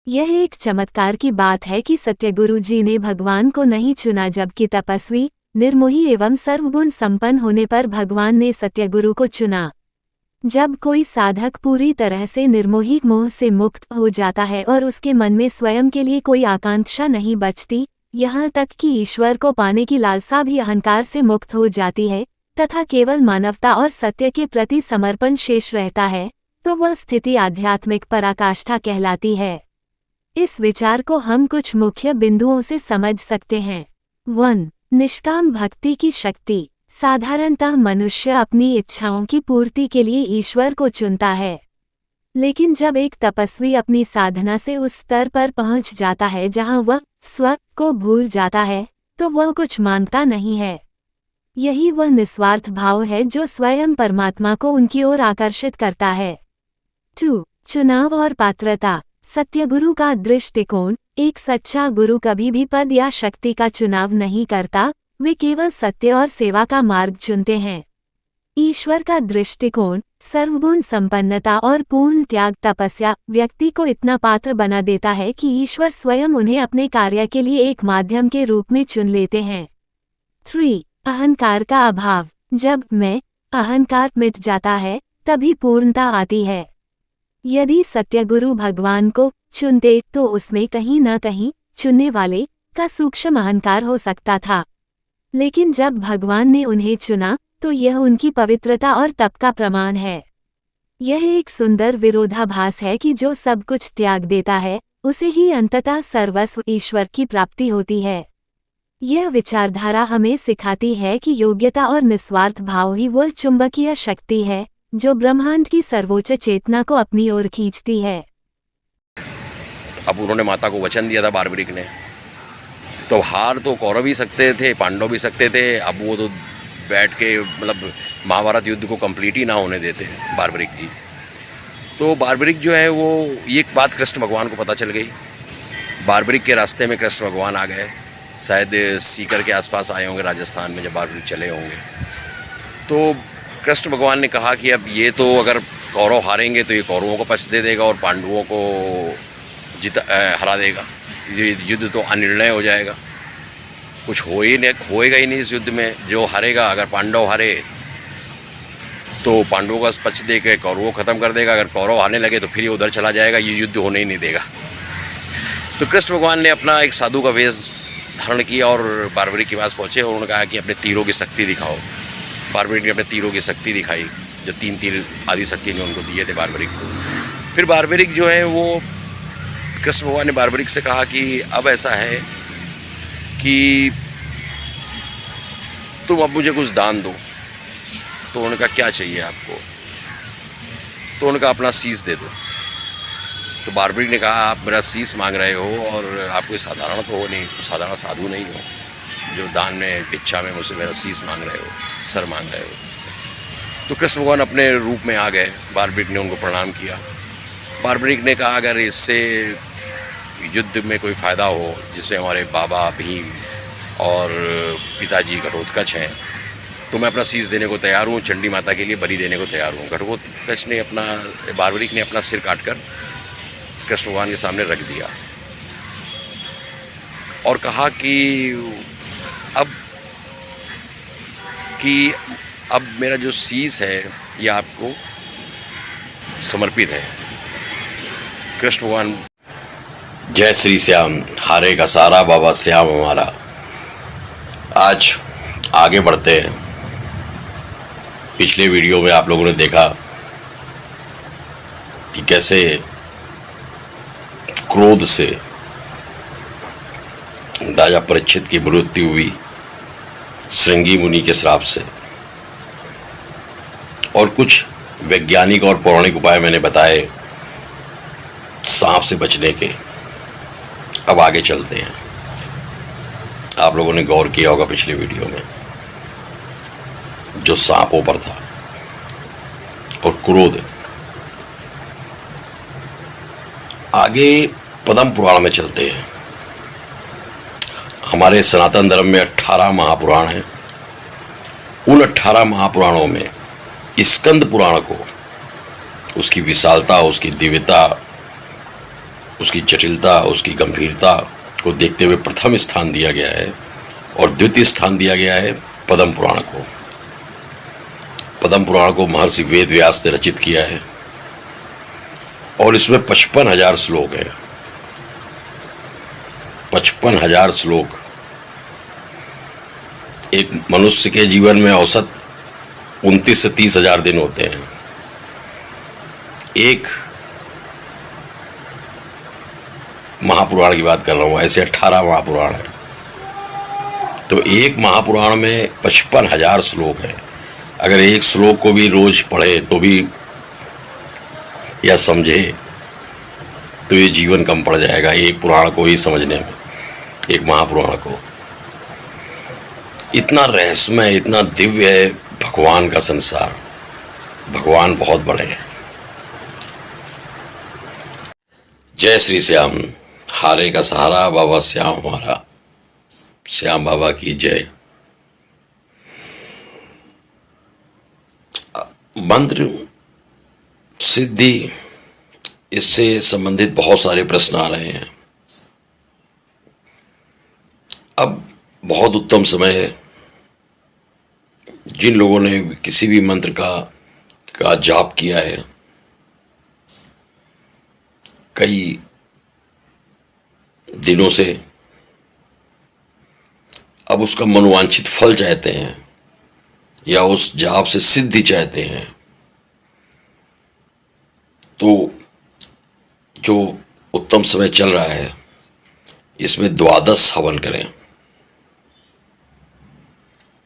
यह एक चमत्कार की बात है कि सत्यगुरु जी ने भगवान को नहीं चुना, जबकि तपस्वी, निर्मोही एवं सर्वगुण संपन्न होने पर भगवान ने सत्यगुरु को चुना। जब कोई साधक पूरी तरह से निर्मोही मोह से मुक्त हो जाता है और उसके मन में स्वयं के लिए कोई आकांक्षा नहीं बचती, यहाँ तक कि ईश्वर को पाने की लालसा भी अहंकार से मुक्त हो जाती है तथा केवल मानवता और सत्य के प्रति समर्पण शेष रहता है, तो वह स्थिति आध्यात्मिक पराकाष्ठा कहलाती है। इस विचार को हम कुछ मुख्य बिंदुओं से समझ सकते हैं। 1. निष्काम भक्ति की शक्ति। साधारणतः मनुष्य अपनी इच्छाओं की पूर्ति के लिए ईश्वर को चुनता है, लेकिन जब एक तपस्वी अपनी साधना से उस स्तर पर पहुंच जाता है जहां वह स्व को भूल जाता है, तो वह कुछ मांगता नहीं है। यही वह निस्वार्थ भाव है जो स्वयं परमात्मा को उनकी ओर आकर्षित करता है। 2. चुनाव और पात्रता। सत्यगुरु का दृष्टिकोण। एक सच्चा गुरु कभी भी पद या शक्ति का चुनाव नहीं करता, वे केवल सत्य और सेवा का मार्ग चुनते हैं। ईश्वर का दृष्टिकोण, सर्वगुण संपन्नता और पूर्ण त्याग तपस्या व्यक्ति को इतना पात्र बना देता है कि ईश्वर स्वयं उन्हें अपने कार्य के लिए एक माध्यम के रूप में चुन लेते हैं। 3. अहंकार का अभाव। जब मैं अहंकार मिट जाता है, तभी पूर्णता आती है। यदि सत्यगुरु भगवान को चुनते तो उसमें कहीं न कहीं चुनने वाले का सूक्ष्म अहंकार हो सकता था, लेकिन जब भगवान ने उन्हें चुना तो यह उनकी पवित्रता और तप का प्रमाण है। यह एक सुंदर विरोधाभास है कि जो सब कुछ त्याग देता है, उसे ही अंततः सर्वस्व ईश्वर की प्राप्ति होती है। यह विचारधारा हमें सिखाती है कि योग्यता और निस्वार्थ भाव ही वह चुंबकीय शक्ति है जो ब्रह्मांड की सर्वोच्च चेतना को अपनी ओर खींचती है। अब उन्होंने माता को वचन दिया था बार्बरिक ने, तो हार तो कौरव भी सकते थे, पांडव भी सकते थे। अब वो तो बैठ के मतलब महाभारत युद्ध को कंप्लीट ही ना होने देते बार्बरिक जी। तो बार्बरिक जो है वो एक बात कृष्ण भगवान को पता चल गई। बार्बरिक के रास्ते में कृष्ण भगवान आ गए, शायद सीकर के आसपास आए होंगे राजस्थान में जब बार्बरिक चले होंगे। तो कृष्ण भगवान ने कहा कि अब ये तो अगर कौरव हारेंगे तो ये कौरवों को पक्ष दे देगा और पांडवों को हरा देगा। ये युद्ध तो अनिर्णय हो जाएगा, कुछ होएगा ही नहीं इस युद्ध में। जो हारेगा, अगर पांडव हारे तो पांडवों का पक्ष दे के कौरवों को ख़त्म कर देगा, अगर कौरव हारने लगे तो फिर ये उधर चला जाएगा, ये युद्ध होने ही नहीं देगा। तो कृष्ण भगवान ने अपना एक साधु का वेश धारण किया और बार्बरिक के पास पहुँचे और उन्होंने कहा कि अपने तीरों की शक्ति दिखाओ। बार्बरिक ने अपने तीरों की शक्ति दिखाई, जो 3 तीर आदि शक्ति ने उनको दिए थे बार्बरिक को। फिर बार्बरिक जो है वो, कृष्ण भगवान ने बार्बरिक से कहा कि अब ऐसा है कि तुम अब मुझे कुछ दान दो। तो उन्होंने कहा क्या चाहिए आपको? तो उन्होंने कहा अपना शीश दे दो। तो बार्बरिक ने कहा आप मेरा शीश मांग रहे हो और आप कोई साधारण तो हो नहीं, साधारण साधु नहीं हो जो दान में भिक्षा में मुझसे मेरा शीश मांग रहे हो, सर मांग रहे हो। तो कृष्ण भगवान अपने रूप में आ गए। बार्बरिक ने उनको प्रणाम किया। बार्बरिक ने कहा अगर इससे युद्ध में कोई फ़ायदा हो जिसमें हमारे बाबा भीम और पिताजी घटोत्कच हैं, तो मैं अपना शीश देने को तैयार हूँ, चंडी माता के लिए बलि देने को तैयार हूँ। घटोत्कच ने बार्बरिक ने अपना सिर काटकर कृष्ण भगवान के सामने रख दिया और कहा कि अब मेरा जो शीश है ये आपको समर्पित है। कृष्ण भगवान। जय श्री श्याम, हारे का सारा बाबा श्याम हमारा। आज आगे बढ़ते हैं। पिछले वीडियो में आप लोगों ने देखा कि कैसे क्रोध से राजा परीक्षित की मृत्यु हुई श्रृंगी मुनि के श्राप से, और कुछ वैज्ञानिक और पौराणिक उपाय मैंने बताए सांप से बचने के। अब आगे चलते हैं। आप लोगों ने गौर किया होगा पिछले वीडियो में जो सांपों पर था और क्रोध। आगे पद्म पुराण में चलते हैं। हमारे सनातन धर्म में 18 महापुराण हैं। उन 18 महापुराणों में स्कंद पुराण को, उसकी विशालता, उसकी दिव्यता, उसकी जटिलता, उसकी गंभीरता को देखते हुए प्रथम स्थान दिया गया है और द्वितीय स्थान दिया गया है पद्म पुराण को। पद्म पुराण को महर्षि वेद व्यास ने रचित किया है और इसमें 55,000 श्लोक है। 55,000 श्लोक। एक मनुष्य के जीवन में औसत 29 से 30,000 दिन होते हैं। एक महापुराण की बात कर रहा हूं, ऐसे 18 महापुराण है, तो एक महापुराण में 55,000 श्लोक है। अगर एक श्लोक को भी रोज पढ़े तो भी या समझे तो ये जीवन कम पड़ जाएगा एक पुराण को ही समझने में, एक महापुराण को। इतना रहस्यमय, इतना दिव्य है भगवान का संसार। भगवान बहुत बड़े हैं। जय श्री श्याम, हारे का सहारा बाबा श्याम हमारा। श्याम बाबा की जय। मंत्र सिद्धि, इससे संबंधित बहुत सारे प्रश्न आ रहे हैं। अब बहुत उत्तम समय है। जिन लोगों ने किसी भी मंत्र का जाप किया है, कई दिनों से, अब उसका मनोवांछित फल चाहते हैं या उस जाप से सिद्धि चाहते हैं, तो जो उत्तम समय चल रहा है इसमें द्वादश हवन करें।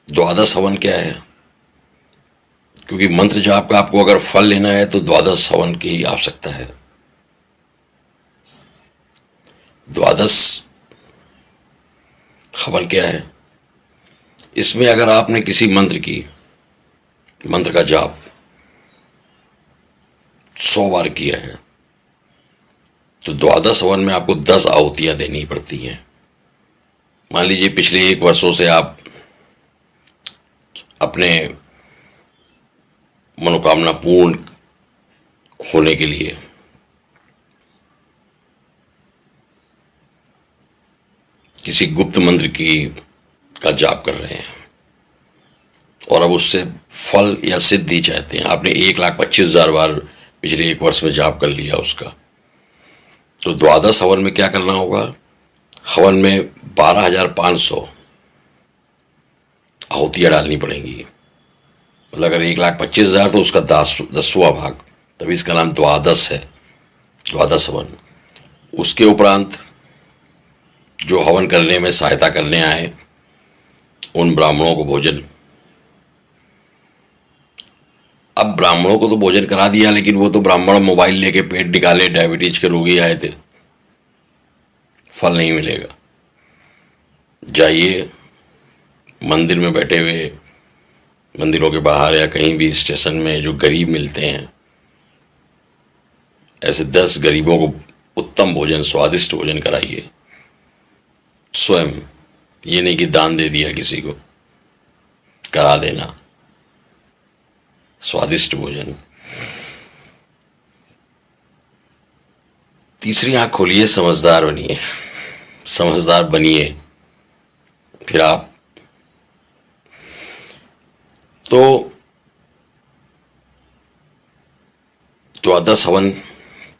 द्वादश हवन क्या है? क्योंकि मंत्र जाप का आपको अगर फल लेना है तो द्वादश हवन की आवश्यकता है। द्वादश हवन क्या है? इसमें अगर आपने किसी मंत्र का जाप 100 बार किया है तो द्वादश हवन में आपको 10 आहुतियां देनी पड़ती हैं। मान लीजिए पिछले 1 वर्षों से आप अपने मनोकामना पूर्ण होने के लिए किसी गुप्त मंत्र का जाप कर रहे हैं और अब उससे फल या सिद्धि चाहते हैं। आपने 1,25,000 बार पिछले 1 वर्ष में जाप कर लिया उसका, तो द्वादश हवन में क्या करना होगा? हवन में 12,500 आहुतियां डालनी पड़ेंगी। मतलब अगर 1,25,000 तो उसका 10वां भाग, तभी इसका नाम द्वादश है, द्वादश हवन। उसके उपरांत जो हवन करने में सहायता करने आए उन ब्राह्मणों को भोजन। अब ब्राह्मणों को तो भोजन करा दिया, लेकिन वो तो ब्राह्मण मोबाइल लेके पेट निकाले, डायबिटीज के रोगी आए थे, फल नहीं मिलेगा। जाइए मंदिर में बैठे हुए, मंदिरों के बाहर या कहीं भी स्टेशन में जो गरीब मिलते हैं, ऐसे 10 गरीबों को उत्तम भोजन, स्वादिष्ट भोजन कराइए स्वयं। ये नहीं कि दान दे दिया किसी को, करा देना स्वादिष्ट भोजन। तीसरी आंख खोलिए, समझदार बनिए, समझदार बनिए। फिर आप तो द्वादश हवन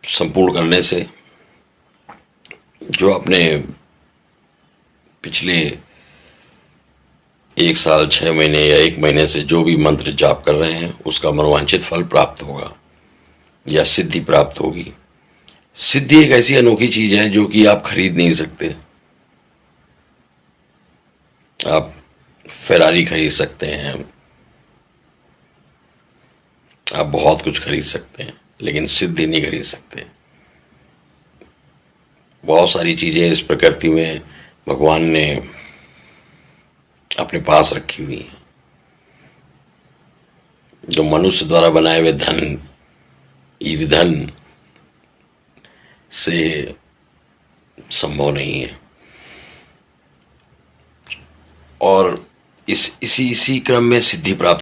संपूर्ण करने से जो अपने पिछले 1 साल 6 महीने या 1 महीने से जो भी मंत्र जाप कर रहे हैं उसका मनोवांछित फल प्राप्त होगा या सिद्धि प्राप्त होगी। सिद्धि एक ऐसी अनोखी चीज है जो कि आप खरीद नहीं सकते। आप फेरारी खरीद सकते हैं, आप बहुत कुछ खरीद सकते हैं, लेकिन सिद्धि नहीं खरीद सकते। बहुत सारी चीजें इस प्रकृति में भगवान ने अपने पास रखी हुई हैं जो मनुष्य द्वारा बनाए हुए धन, ईंधन से संभव नहीं है। और इसी क्रम में सिद्धि प्राप्त